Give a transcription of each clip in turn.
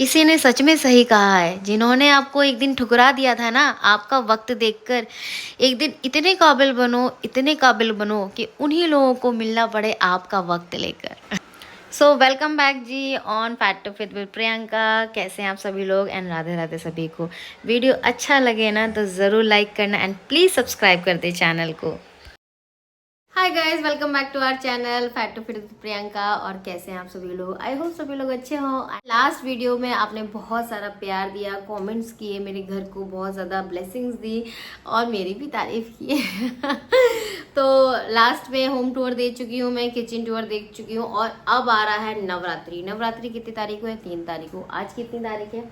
किसी ने सच में सही कहा है, जिन्होंने आपको एक दिन ठुकरा दिया था ना, आपका वक्त देखकर एक दिन इतने काबिल बनो कि उन्हीं लोगों को मिलना पड़े आपका वक्त लेकर। So welcome back ji on fat to fit with Priyanka. कैसे हैं आप सभी लोग एंड राधे राधे सभी को। वीडियो अच्छा लगे ना तो ज़रूर लाइक करना एंड प्लीज़ सब्सक्राइब कर दे चैनल को। Hi guys, welcome back to our channel fat to fit with Priyanka. और कैसे हैं आप सभी लोग? आई होप सभी लोग अच्छे हों। लास्ट वीडियो में आपने बहुत सारा प्यार दिया, कमेंट्स किए, मेरे घर को बहुत ज़्यादा ब्लेसिंग्स दी और मेरी भी तारीफ की है। तो लास्ट में होम टूर दे चुकी हूँ, मैं किचन टूर देख चुकी हूँ और अब आ रहा है नवरात्रि। नवरात्रि कितनी तारीख को है? 3 तारीख को। आज कितनी तारीख है?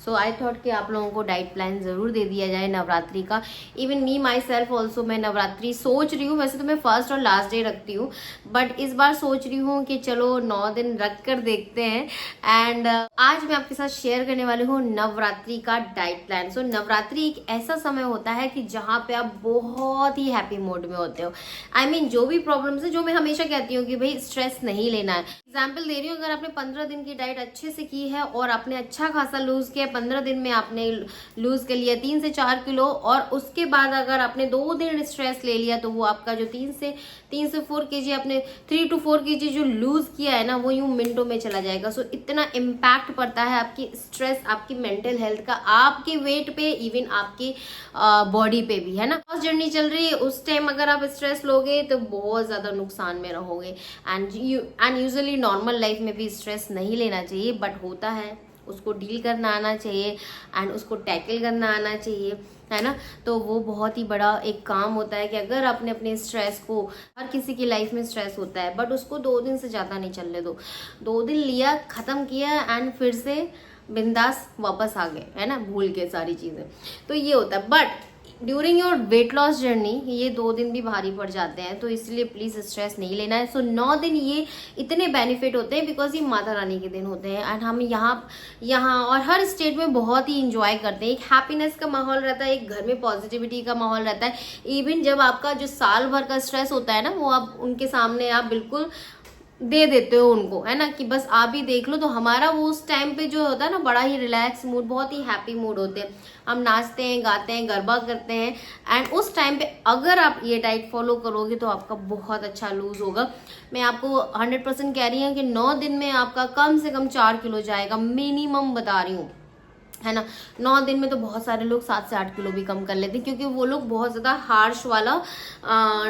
सो आई थॉट कि आप लोगों को डाइट प्लान ज़रूर दे दिया जाए नवरात्रि का। Even me my self also, मैं नवरात्रि सोच रही हूँ। वैसे तो मैं फर्स्ट और लास्ट डे रखती हूँ, बट इस बार सोच रही हूँ कि चलो 9 दिन रख कर देखते हैं। एंड आज मैं आपके साथ शेयर करने वाली हूँ नवरात्रि का डाइट प्लान। सो नवरात्रि एक ऐसा समय होता है कि जहाँ पे आप बहुत ही हैप्पी मोड में होते हो। आई मीन जो भी प्रॉब्लम्स है, जो मैं हमेशा कहती हूँ कि भाई स्ट्रेस नहीं लेना है। एग्जाम्पल दे रही हूँ, अगर आपने 15 दिन की डाइट अच्छे से की है और आपने अच्छा खासा लूज किया, 15 दिन में आपने लूज कर लिया 3 से 4 किलो, और उसके बाद अगर आपने 2 दिन स्ट्रेस ले लिया तो वो आपका जो 3 से 4 केजी आपने 3 to 4 केजी जो लूज किया है ना, वो यूं मिनटों में चला जाएगा। सो इतना इम्पैक्ट पड़ता है आपकी स्ट्रेस, आपकी मेंटल हेल्थ का, आपके वेट पे, इवन आपकी बॉडी पे भी, है ना। फर्स्ट जर्नी चल रही है, उस टाइम अगर आप स्ट्रेस लोगे तो बहुत ज्यादा नुकसान में रहोगे। एंड यूजुअली नॉर्मल लाइफ में भी स्ट्रेस नहीं लेना चाहिए, बट होता है, उसको डील करना आना चाहिए एंड उसको टैकल करना आना चाहिए, है ना। तो वो बहुत ही बड़ा एक काम होता है कि अगर आपने अपने स्ट्रेस को, हर किसी की लाइफ में स्ट्रेस होता है, बट उसको 2 दिन से ज़्यादा नहीं चलने दो। 2 दिन लिया, ख़त्म किया एंड फिर से बिंदास वापस आ गए, है ना, भूल के सारी चीज़ें। तो ये होता है। But during your weight loss journey ये 2 दिन भी भारी पड़ जाते हैं, तो इसलिए प्लीज स्ट्रेस नहीं लेना है। सो 9 दिन ये इतने बेनिफिट होते हैं बिकॉज ये माता रानी के दिन होते हैं एंड हम यहाँ और हर स्टेट में बहुत ही इंजॉय करते हैं। एक हैप्पीनेस का माहौल रहता है, एक घर में पॉजिटिविटी का माहौल रहता है। इवन जब आपका जो साल भर का स्ट्रेस होता है ना, वो आप उनके सामने आप बिल्कुल दे देते हो उनको, है ना, कि बस आप ही देख लो। तो हमारा वो उस टाइम पे जो होता है ना, बड़ा ही रिलैक्स मूड, बहुत ही हैप्पी मूड होते हैं। हम नाचते हैं, गाते हैं, गरबा करते हैं एंड उस टाइम पे अगर आप ये डाइट फॉलो करोगे तो आपका बहुत अच्छा लूज होगा। मैं आपको 100% कह रही हूँ कि 9 दिन में आपका कम से कम 4 किलो जाएगा, मिनिमम बता रही हूँ, है ना। 9 दिन में तो बहुत सारे लोग 7 से 8 किलो भी कम कर लेते हैं, क्योंकि वो लोग बहुत ज्यादा हार्श वाला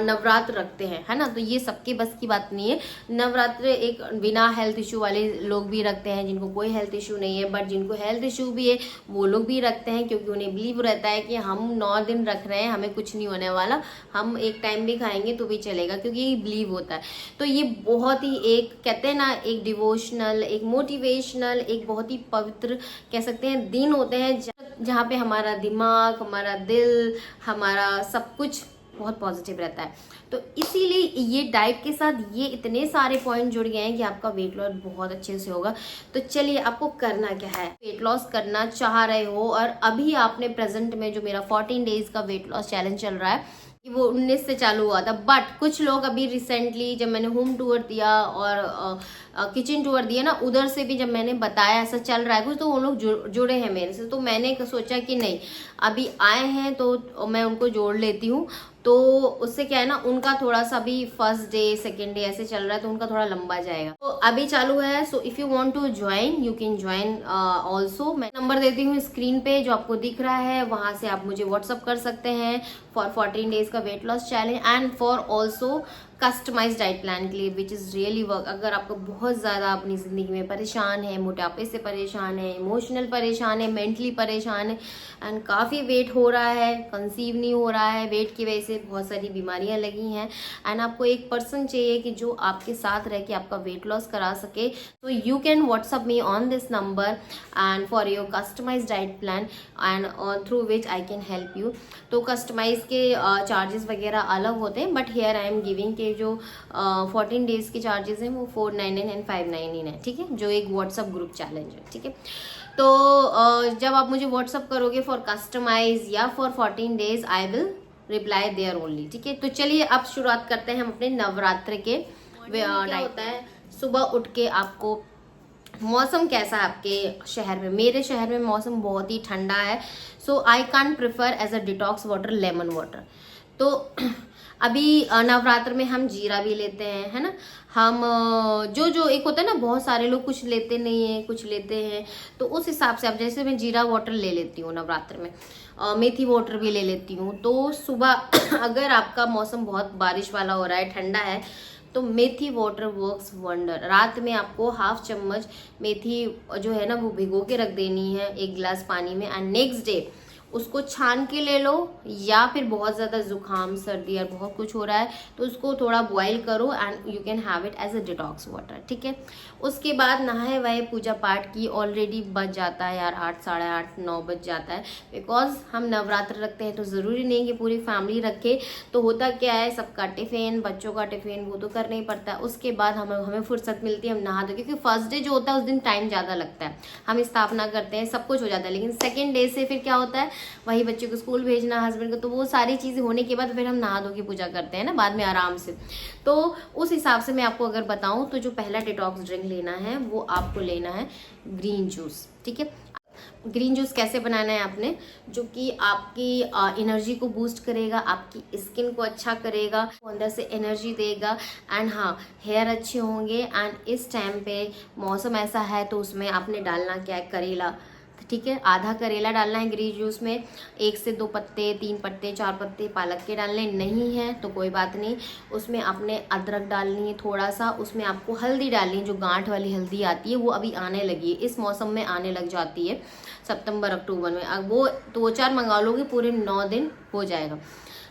नवरात्र रखते हैं, है ना। तो ये सबके बस की बात नहीं है। नवरात्र एक बिना हेल्थ इशू वाले लोग भी रखते हैं, जिनको कोई हेल्थ इशू नहीं है, बट जिनको हेल्थ इशू भी है वो लोग भी रखते हैं, क्योंकि उन्हें बिलीव रहता है कि हम 9 दिन रख रहे हैं, हमें कुछ नहीं होने वाला, हम एक टाइम भी खाएंगे तो भी चलेगा, क्योंकि ये बिलीव होता है। तो ये बहुत ही एक, कहते हैं ना, एक डिवोशनल, एक मोटिवेशनल, एक बहुत ही पवित्र कह सकते हैं दिन होते हैं, जहाँ पे हमारा दिमाग, हमारा दिल, हमारा सब कुछ बहुत पॉजिटिव रहता है। तो इसीलिए ये डाइट के साथ ये इतने सारे पॉइंट जुड़ गए हैं कि आपका वेट लॉस बहुत अच्छे से होगा। तो चलिए, आपको करना क्या है। वेट लॉस करना चाह रहे हो और अभी आपने प्रेजेंट में जो मेरा 14 डेज का वेट लॉस चैलेंज चल रहा है, वो 19 से चालू हुआ था, बट कुछ लोग अभी रिसेंटली जब मैंने होम टूर दिया और किचन टूर दिया ना, उधर से भी जब मैंने बताया ऐसा चल रहा है कुछ, तो वो लोग जुड़े हैं मेरे से। तो मैंने सोचा कि नहीं, अभी आए हैं तो मैं उनको जोड़ लेती हूँ। तो उससे क्या है ना, उनका थोड़ा सा भी फर्स्ट डे सेकेंड डे ऐसे चल रहा है, तो उनका थोड़ा लंबा जाएगा। तो अभी चालू है। So if you want to join you can join also. मैं नंबर देती हूँ स्क्रीन पे जो आपको दिख रहा है, वहां से आप मुझे व्हाट्सअप कर सकते हैं फॉर 14 डेज का weight loss challenge and for also customize diet plan के लिए, विच इज़ रियली वर्क। अगर आपको बहुत ज़्यादा अपनी ज़िंदगी में परेशान है, मोटापे से परेशान है, इमोशनल परेशान है, मेंटली परेशान है एंड काफ़ी वेट हो रहा है, कंसीव नहीं हो रहा है, वेट की वजह से बहुत सारी बीमारियां लगी हैं एंड आपको एक पर्सन चाहिए कि जो आपके साथ रह के आपका वेट लॉस करा सके, तो you can WhatsApp me on this number and for your customise diet plan and through which I can help you. तो कस्टमाइज के चार्जेस वगैरह अलग होते हैं, but here I am giving के जो 14 डेज के चार्जेस हैं वो 499 एंड 599 है, ठीक है, जो एक व्हाट्सअप ग्रुप चैलेंज है, ठीक है। तो जब आप मुझे व्हाट्सअप करोगे फॉर कस्टमाइज या for 14 days, I will reply there only, ठीक है। तो चलिए अब शुरुआत करते हैं हम अपने नवरात्र के। क्या होता है, सुबह उठ के आपको मौसम कैसा है आपके शहर में? मेरे शहर में मौसम बहुत ही ठंडा है, so I can't prefer as a detox water lemon water. तो अभी नवरात्र में हम जीरा भी लेते हैं, है ना। हम जो जो एक होता है ना, बहुत सारे लोग कुछ लेते नहीं है, कुछ लेते हैं, तो उस हिसाब से अब जैसे मैं जीरा वाटर ले लेती हूँ नवरात्र में, मेथी वाटर भी ले लेती हूँ। तो सुबह अगर आपका मौसम बहुत बारिश वाला हो रहा है, ठंडा है, तो मेथी वाटर वर्क्स वंडर। रात में आपको हाफ चम्मच मेथी जो है ना वो भिगो के रख देनी है 1 गिलास पानी में, एंड नेक्स्ट डे उसको छान के ले लो, या फिर बहुत ज़्यादा जुकाम सर्दी और बहुत कुछ हो रहा है तो उसको थोड़ा बॉईल करो and you can have it as a detox water, ठीक है। उसके बाद नहाए वाए पूजा पाठ की, ऑलरेडी बज जाता है यार 8, साढ़े 8, 9 बज जाता है, बिकॉज हम नवरात्र रखते हैं तो ज़रूरी नहीं कि पूरी फैमिली रखे। तो होता क्या है, सबका टिफ़िन, बच्चों का टिफ़िन वो तो करना ही पड़ता है। उसके बाद हमें फुर्सत मिलती है, हम नहा दो, क्योंकि फर्स्ट डे जो होता है उस दिन टाइम ज़्यादा लगता है, हम स्थापना करते हैं, सब कुछ हो जाता है। लेकिन सेकेंड डे से फिर क्या होता है, वही बच्चे को स्कूल भेजना, हस्बैंड को, तो वो सारी चीज़ें होने के बाद फिर हम नहा धो के पूजा करते हैं ना बाद में आराम से। तो उस हिसाब से मैं आपको अगर बताऊं तो जो पहला डिटॉक्स ड्रिंक लेना है वो आपको लेना है ग्रीन जूस, ठीक है। ग्रीन जूस कैसे बनाना है आपने, जो कि आपकी एनर्जी को बूस्ट करेगा, आपकी स्किन को अच्छा करेगा, अंदर से एनर्जी देगा, एंड हाँ हेयर अच्छे होंगे। एंड इस टाइम पे मौसम ऐसा है तो उसमें आपने डालना क्या है, करेला, ठीक है। आधा करेला डालना है ग्रीन जूस में, 1 से 2 पत्ते, 3 पत्ते, 4 पत्ते पालक के डालने नहीं है तो कोई बात नहीं। उसमें आपने अदरक डालनी है थोड़ा सा, उसमें आपको हल्दी डालनी है, जो गांठ वाली हल्दी आती है वो अभी आने लगी है, इस मौसम में आने लग जाती है सितंबर अक्टूबर में। अब वो 2-4 मंगा लोगे पूरे 9 दिन हो जाएगा,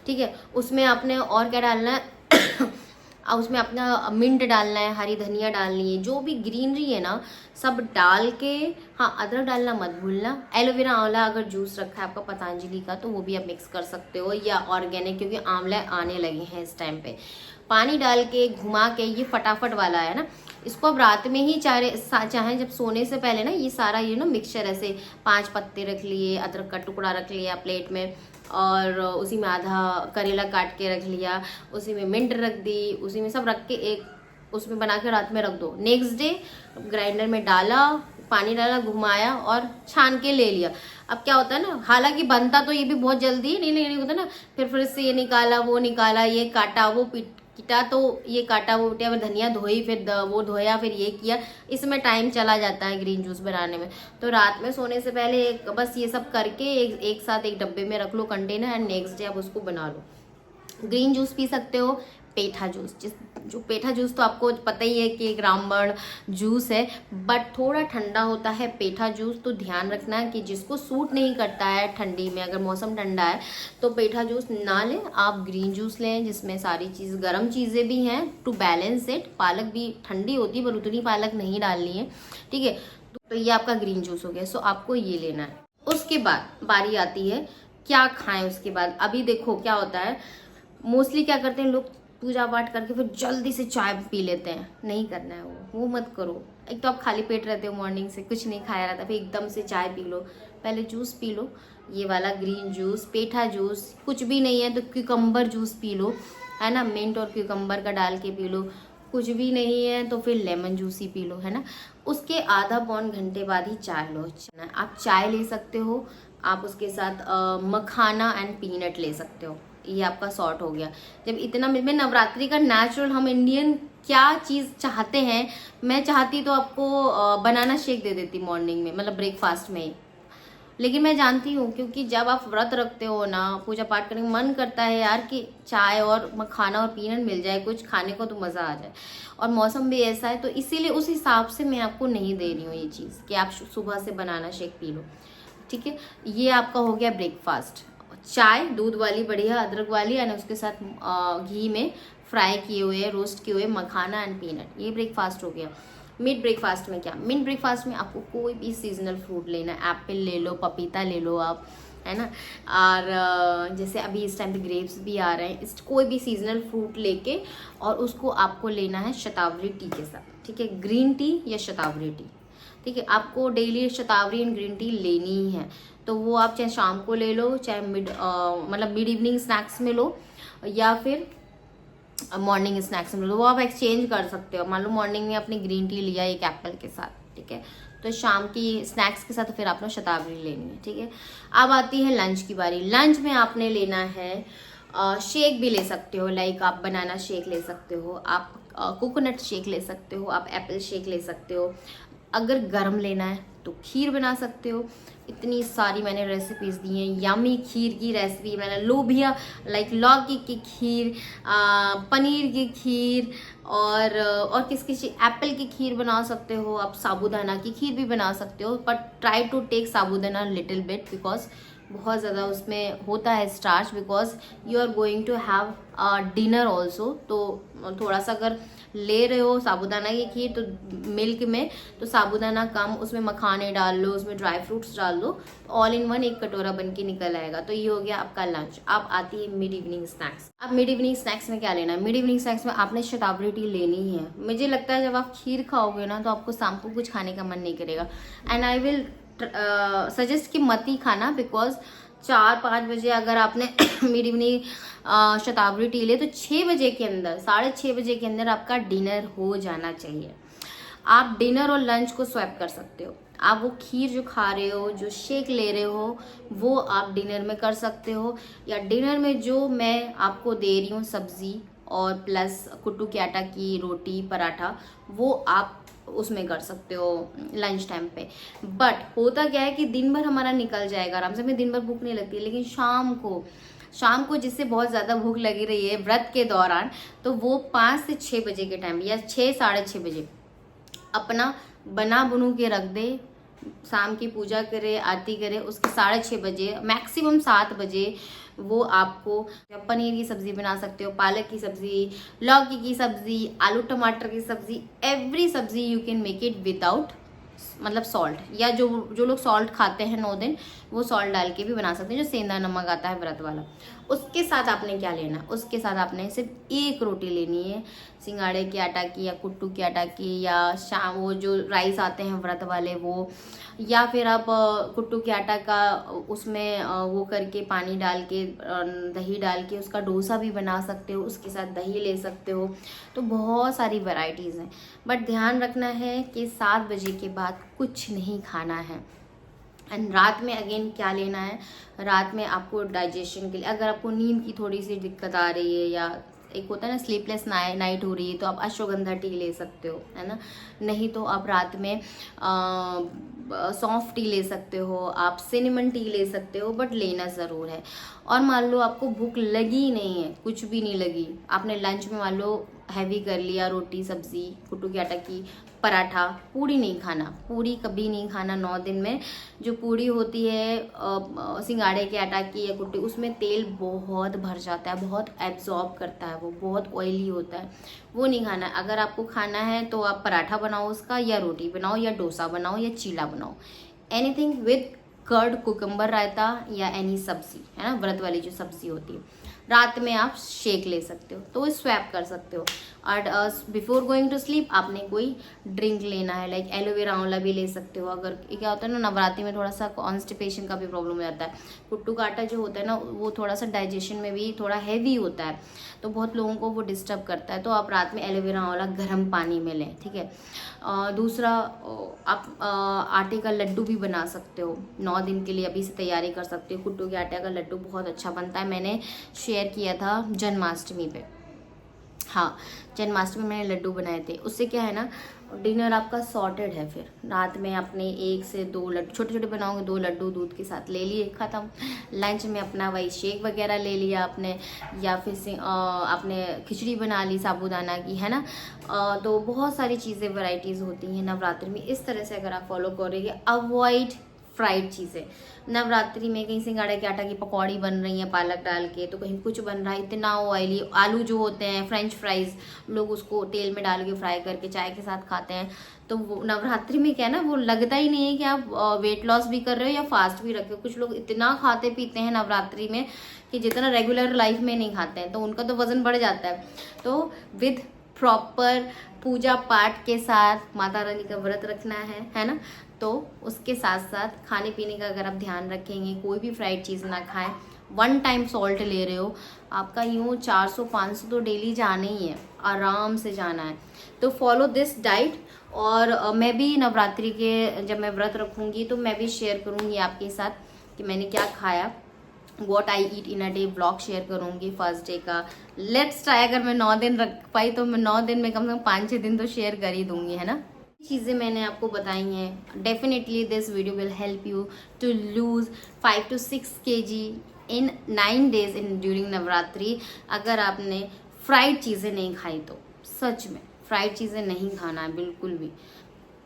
ठीक है। उसमें आपने और क्या डालना है उसमें अपना मिंट डालना है, हरी धनिया डालनी है, जो भी ग्रीनरी है ना सब डाल के, हाँ अदरक डालना मत भूलना। एलोवेरा आंवला अगर जूस रखा है आपका पतंजलि का तो वो भी आप मिक्स कर सकते हो, या ऑर्गेनिक, क्योंकि आंवला आने लगे हैं इस टाइम पे। पानी डाल के घुमा के, ये फटाफट वाला है ना, इसको अब रात में ही चाहे जब सोने से पहले ना ये सारा ये ना मिक्सचर ऐसे 5 पत्ते रख लिए, अदरक का टुकड़ा रख लिया प्लेट में, और उसी में आधा करेला काट के रख लिया, उसी में मिंट रख दी, उसी में सब रख के एक उसमें बना के रात में रख दो। नेक्स्ट डे ग्राइंडर में डाला, पानी डाला, घुमाया और छान के ले लिया। अब क्या होता है ना, हालांकि बनता तो ये भी बहुत जल्दी नहीं होता ना, फिर से ये निकाला, वो निकाला, ये काटा, वो किटा, तो ये काटा, वो उठा, धनिया धोई, फिर वो धोया, फिर ये किया, इसमें टाइम चला जाता है ग्रीन जूस बनाने में। तो रात में सोने से पहले बस ये सब करके एक साथ एक डब्बे में रख लो कंटेनर, एंड नेक्स्ट डे आप उसको बना लो। ग्रीन जूस पी सकते हो, पेठा जूस, जो पेठा जूस तो आपको पता ही है कि एक रामबण जूस है, बट थोड़ा ठंडा होता है पेठा जूस। तो ध्यान रखना कि जिसको सूट नहीं करता है ठंडी में, अगर मौसम ठंडा है तो पेठा जूस ना लें, आप ग्रीन जूस लें जिसमें सारी चीज़ गर्म चीज़ें भी हैं टू बैलेंस इट। पालक भी ठंडी होती है पर उतनी पालक नहीं डालनी है, ठीक है। तो ये आपका ग्रीन जूस हो गया, सो आपको ये लेना है। उसके बाद बारी आती है क्या खाएं उसके बाद। अभी देखो क्या होता है, मोस्टली क्या करते हैं लोग, पूजा पाठ करके फिर जल्दी से चाय पी लेते हैं, नहीं करना है वो मत करो। एक तो आप खाली पेट रहते हो, मॉर्निंग से कुछ नहीं खाया रहता, फिर एकदम से चाय पी लो, पहले जूस पी लो, ये वाला ग्रीन जूस, पेठा जूस। कुछ भी नहीं है तो क्यूकम्बर जूस पी लो, है ना, मिंट और क्यूकम्बर का डाल के पी लो। कुछ भी नहीं है तो फिर लेमन जूस ही पी लो, है ना। उसके आधा पौन घंटे बाद ही चाय लो। आप चाय ले सकते हो, आप उसके साथ मखाना एंड पीनट ले सकते हो, ये आपका सॉर्ट हो गया। जब इतना में नवरात्रि का नेचुरल, हम इंडियन क्या चीज़ चाहते हैं, मैं चाहती तो आपको बनाना शेक दे देती मॉर्निंग में, मतलब ब्रेकफास्ट में ही। लेकिन मैं जानती हूँ क्योंकि जब आप व्रत रखते हो ना, पूजा पाठ करने का मन करता है यार कि चाय और मखाना और पीनट मिल जाए, कुछ खाने को तो मज़ा आ जाए, और मौसम भी ऐसा है, तो इसीलिए उस हिसाब से मैं आपको नहीं दे रही हूँ ये चीज़ कि आप सुबह से बनाना शेक पी लो, ठीक है। ये आपका हो गया ब्रेकफास्ट। चाय दूध वाली बढ़िया अदरक वाली, एंड उसके साथ घी में फ्राई किए हुए, रोस्ट किए हुए मखाना एंड पीनट, ये ब्रेकफास्ट हो गया। मिड ब्रेकफास्ट में क्या, मिड ब्रेकफास्ट में आपको कोई भी सीजनल फ्रूट लेना है, एप्पल ले लो, पपीता ले लो आप, है ना, और जैसे अभी इस टाइम पे ग्रेप्स भी आ रहे हैं, इस कोई भी सीजनल फ्रूट लेके, और उसको आपको लेना है शतावरी टी के साथ, ठीक है, ग्रीन टी या शतावरी टी, ठीक है। आपको daily shatavari and green tea लेनी ही है, तो वो आप चाहे शाम को ले लो, चाहे मतलब मिड इवनिंग स्नैक्स में लो, या फिर मॉर्निंग स्नैक्स में लो, वो आप एक्सचेंज कर सकते हो। मान लो मॉर्निंग में आपने ग्रीन टी लिया एक एप्पल के साथ, ठीक है। तो शाम की स्नैक्स के साथ फिर आपने शताब्दी लेनी है, ठीक है। अब आती है लंच की बारी। लंच में आपने लेना है शेक भी ले सकते हो, लाइक आप बनाना शेक ले सकते हो, आप कोकोनट शेक ले सकते हो, आप एप्पल शेक ले सकते हो। अगर गर्म लेना है तो खीर बना सकते हो। इतनी सारी मैंने रेसिपीज दी हैं। यमी खीर की रेसिपी मैंने लोबिया लाइक लौकी की खीर, पनीर की खीर और किस किस एप्पल की खीर बना सकते हो आप, साबूदाना की खीर भी बना सकते हो, but try to take sabudana little bit because बहुत ज़्यादा उसमें होता है starch, because you are going to have dinner also. तो थोड़ा सा अगर ले रहे हो साबूदाना की खीर तो मिल्क में, तो साबूदाना कम, उसमें मखाने डाल लो, उसमें ड्राई फ्रूट्स डाल दो, तो ऑल इन वन एक कटोरा बन के निकल आएगा। तो ये हो गया आपका लंच। अब आती है मिड इवनिंग स्नैक्स। अब मिड इवनिंग स्नैक्स में क्या लेना है? मिड इवनिंग स्नैक्स में आपने शताब्दी टी लेनी है। मुझे लगता है जब आप खीर खाओगे ना तो आपको शाम को कुछ खाने का मन नहीं करेगा, एंड आई विल सजेस्ट कि मत ही खाना, बिकॉज 4-5 बजे अगर आपने मिड इवनिंग शताब्दी टी ले तो 6 बजे के अंदर, 6:30 बजे के अंदर आपका डिनर हो जाना चाहिए। आप डिनर और लंच को स्वैप कर सकते हो। आप वो खीर जो खा रहे हो, जो शेक ले रहे हो, वो आप डिनर में कर सकते हो, या डिनर में जो मैं आपको दे रही हूँ सब्जी और प्लस कुट्टू के आटा की रोटी पराठा, वो आप उसमें कर सकते हो लंच टाइम पे। बट होता क्या है कि दिन भर हमारा निकल जाएगा आराम से, हमें दिन भर भूख नहीं लगती है, लेकिन शाम को जिससे बहुत ज़्यादा भूख लगी रही है व्रत के दौरान, तो वो 5 से 6 बजे के टाइम या 6-6:30 बजे अपना बना बुनू के रख दे, शाम की पूजा करे, आरती करे, उसके 6:30 बजे मैक्सिमम 7 बजे वो आपको पनीर की सब्जी बना सकते हो, पालक की सब्जी, लौकी की सब्जी, आलू टमाटर की सब्जी, एवरी सब्जी you can make it without मतलब सॉल्ट, या जो लोग सॉल्ट खाते हैं 9 दिन, वो सॉल्ट डाल के भी बना सकते हैं, जो सेंधा नमक आता है व्रत वाला। उसके साथ आपने क्या लेना? उसके साथ आपने सिर्फ एक रोटी लेनी है, सिंगाड़े के आटा की या कुट्टू के आटा की, या शाम वो जो राइस आते हैं व्रत वाले वो, या फिर आप कुट्टू के आटा का उसमें वो करके पानी डाल के दही डाल के उसका डोसा भी बना सकते हो, उसके साथ दही ले सकते हो। तो बहुत सारी वैरायटीज़ हैं, बट ध्यान रखना है कि 7 बजे के बाद कुछ नहीं खाना है। एंड रात में अगेन क्या लेना है? रात में आपको डाइजेशन के लिए, अगर आपको नींद की थोड़ी सी दिक्कत आ रही है, या एक होता है ना स्लीपलेस नाइट हो रही है, तो आप अश्वगंधा टी ले सकते हो, है ना। नहीं तो आप रात में सौंफ टी ले सकते हो, आप सिनेमन टी ले सकते हो, बट लेना ज़रूर है। और मान लो आपको भूख लगी नहीं है, कुछ भी नहीं लगी, आपने लंच में मान लो हैवी कर लिया, रोटी सब्जी कुट्टू के आटा की, पराठा, पूड़ी नहीं खाना, पूड़ी कभी नहीं खाना 9 दिन में। जो पूड़ी होती है सिंगाड़े के आटा की या कुट्टी, उसमें तेल बहुत भर जाता है, बहुत एब्जॉर्ब करता है, वो बहुत ऑयली होता है, वो नहीं खाना। अगर आपको खाना है तो आप पराठा बनाओ उसका, या रोटी बनाओ, या डोसा बनाओ, या चीला बनाओ, एनीथिंग विद कर्ड, कुकम्बर रायता, या एनी सब्जी, है ना, व्रत वाली जो सब्जी होती है। रात में आप शेक ले सकते हो, तो वो स्वैप कर सकते हो। और बिफोर गोइंग टू स्लीप आपने कोई ड्रिंक लेना है, लाइक एलोवेरा आंवला भी ले सकते हो। अगर क्या होता है ना, नवरात्रि में थोड़ा सा कॉन्स्टिपेशन का भी प्रॉब्लम हो जाता है, कुट्टू का आटा जो होता है ना, वो थोड़ा सा डाइजेशन में भी थोड़ा हैवी होता है, तो बहुत लोगों को वो डिस्टर्ब करता है। तो आप रात में एलोवेरा आंवला गर्म पानी में लें, ठीक है। दूसरा, आप आटे का लड्डू भी बना सकते हो 9 दिन के लिए, अभी से तैयारी कर सकते हो। कुट्टू के आटे का लड्डू बहुत अच्छा बनता है, मैंने शेयर किया था जन्माष्टमी पे। हाँ, जन्माष्टमी में मैंने लड्डू बनाए थे। उससे क्या है ना, डिनर आपका सॉर्टेड है। फिर रात में अपने 1 से 2 लड्डू छोटे छोटे बनाओगे, 2 लड्डू दूध के साथ ले लिए, ख़त्म। लंच में अपना वही शेक वगैरह ले लिया आपने, या फिर आपने खिचड़ी बना ली साबूदाना की, है ना। तो बहुत सारी चीज़ें वैरायटीज़ होती हैं नवरात्रि में। इस तरह से अगर आप फॉलो करोगे, अवॉइड फ्राइड चीज़ें। नवरात्रि में कहीं सिंगाड़े के आटा की पकौड़ी बन रही हैं पालक डाल के, तो कहीं कुछ बन रहा है, इतना ऑयली। आलू जो होते हैं फ्रेंच फ्राइज, लोग उसको तेल में डाल के फ्राई करके चाय के साथ खाते हैं। तो वो नवरात्रि में क्या है ना, वो लगता ही नहीं है कि आप वेट लॉस भी कर रहे हो या फास्ट भी रखे हो। कुछ लोग इतना खाते पीते हैं नवरात्रि में कि जितना रेगुलर लाइफ में नहीं खाते हैं, तो उनका तो वजन बढ़ जाता है। तो विद प्रॉपर पूजा पाठ के साथ माता रानी का व्रत रखना है ना। तो उसके साथ साथ खाने पीने का अगर आप ध्यान रखेंगे, कोई भी फ्राइड चीज़ ना खाएं, 1 टाइम सॉल्ट ले रहे हो, आपका यूँ 400-500 तो डेली जाना ही है, आराम से जाना है। तो फॉलो दिस डाइट और मैं भी नवरात्रि के जब मैं व्रत रखूंगी तो मैं भी शेयर करूंगी आपके साथ कि मैंने क्या खाया, what I eat in a day blog share करूंगी फर्स्ट डे का। लेट्स ट्राई, अगर मैं 9 दिन रख पाई तो मैं 9 दिन में कम से कम 5-6 दिन तो शेयर कर ही दूंगी, है ना। चीज़ें मैंने आपको बताई हैं। Definitely this video will help you to lose 5 to 6 kg in 9 days in during Navratri. अगर आपने फ्राइड चीज़ें नहीं खाई तो सच में फ्राइड चीज़ें नहीं खाना है बिल्कुल भी।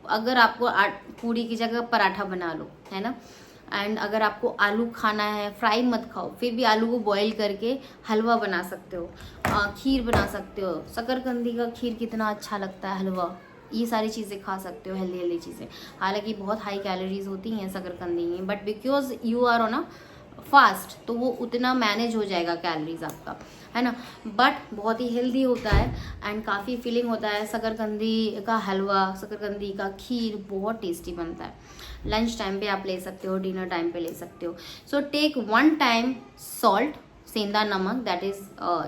अगर आपको पूरी की जगह पराठा बना लो, है ना। एंड अगर आपको आलू खाना है, फ्राई मत खाओ, फिर भी आलू को बॉईल करके हलवा बना सकते हो, खीर बना सकते हो। शकरकंदी का खीर कितना अच्छा लगता है, हलवा, ये सारी चीज़ें खा सकते हो, हेल्दी हेल्दी चीज़ें। हालांकि बहुत हाई कैलोरीज होती हैं शकरकंदी में, but because you are on a fast तो वो उतना मैनेज हो जाएगा कैलोरीज आपका, है ना। बट बहुत ही हेल्दी होता है एंड काफ़ी फीलिंग होता है। शकरकंदी का हलवा, शकरकंदी का खीर बहुत टेस्टी बनता है। लंच टाइम पे आप ले सकते हो, डिनर टाइम पे ले सकते हो। सो टेक 1 टाइम सॉल्ट, सेंधा नमक, दैट इज़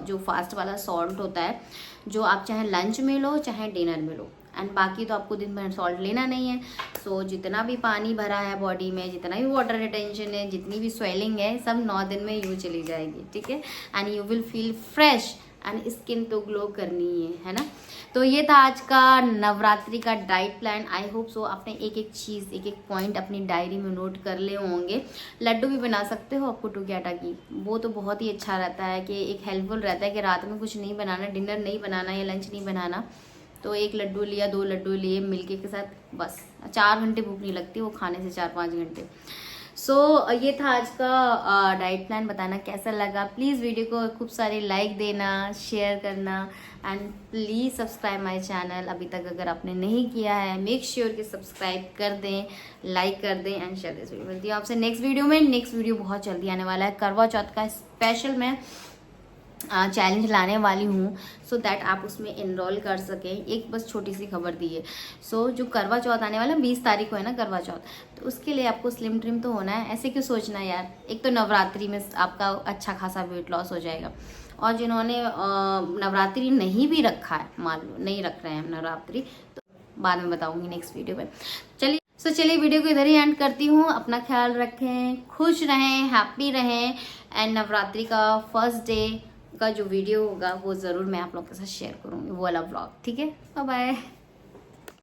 जो फास्ट वाला सॉल्ट होता है, जो आप चाहे लंच में लो चाहे डिनर में लो। एंड बाकी तो आपको दिन भर सॉल्ट लेना नहीं है। सो जितना भी पानी भरा है बॉडी में, जितना भी वाटर रिटेंशन है, जितनी भी स्वेलिंग है, सब 9 दिन में यूँ चली जाएगी, ठीक है। And you will feel fresh and skin तो ग्लो करनी है ना। तो ये था आज का नवरात्रि का diet plan. I hope so आपने एक एक चीज़, एक एक पॉइंट अपनी डायरी में नोट कर ले होंगे। लड्डू भी बना सकते हो आप कुट्टू के आटा की, वो तो बहुत ही अच्छा रहता है कि एक हेल्पफुल रहता है कि रात में कुछ नहीं बनाना, डिनर नहीं बनाना या लंच नहीं बनाना, तो 1 लड्डू लिया, 2 लड्डू लिए मिल्की के साथ, बस 4 घंटे भूख नहीं लगती वो खाने से, 4-5 घंटे। सो ये था आज का डाइट प्लान। बताना कैसा लगा, प्लीज़ वीडियो को खूब सारे लाइक देना, शेयर करना and please subscribe my channel. अभी तक अगर आपने नहीं किया है, मेक श्योर कि सब्सक्राइब कर दें, लाइक कर दें एंड शेयर दिस वीडियो। मिलती हूँ आपसे नेक्स्ट वीडियो में। नेक्स्ट वीडियो बहुत जल्दी आने वाला है, करवा चौथ का स्पेशल मैं चैलेंज लाने वाली हूँ, सो दैट आप उसमें इनरोल कर सकें। एक बस छोटी सी खबर दी है। सो जो करवा चौथ आने वाला 20 तारीख को है ना करवा चौथ, तो उसके लिए आपको स्लिम ट्रिम तो होना है। ऐसे क्यों सोचना यार, एक तो नवरात्रि में आपका अच्छा खासा वेट लॉस हो जाएगा। और जिन्होंने नवरात्रि नहीं भी रखा है, मान लो नहीं रख रहे हैं नवरात्रि, तो बाद में बताऊँगी नेक्स्ट वीडियो में। चलिए वीडियो को इधर ही एंड करती हूँ। अपना ख्याल रखें, खुश रहें, हैप्पी रहें एंड नवरात्रि का फर्स्ट डे का जो वीडियो होगा वो ज़रूर मैं आप लोगों के साथ शेयर करूँगी, वो वाला ब्लॉग, ठीक है। Bye bye.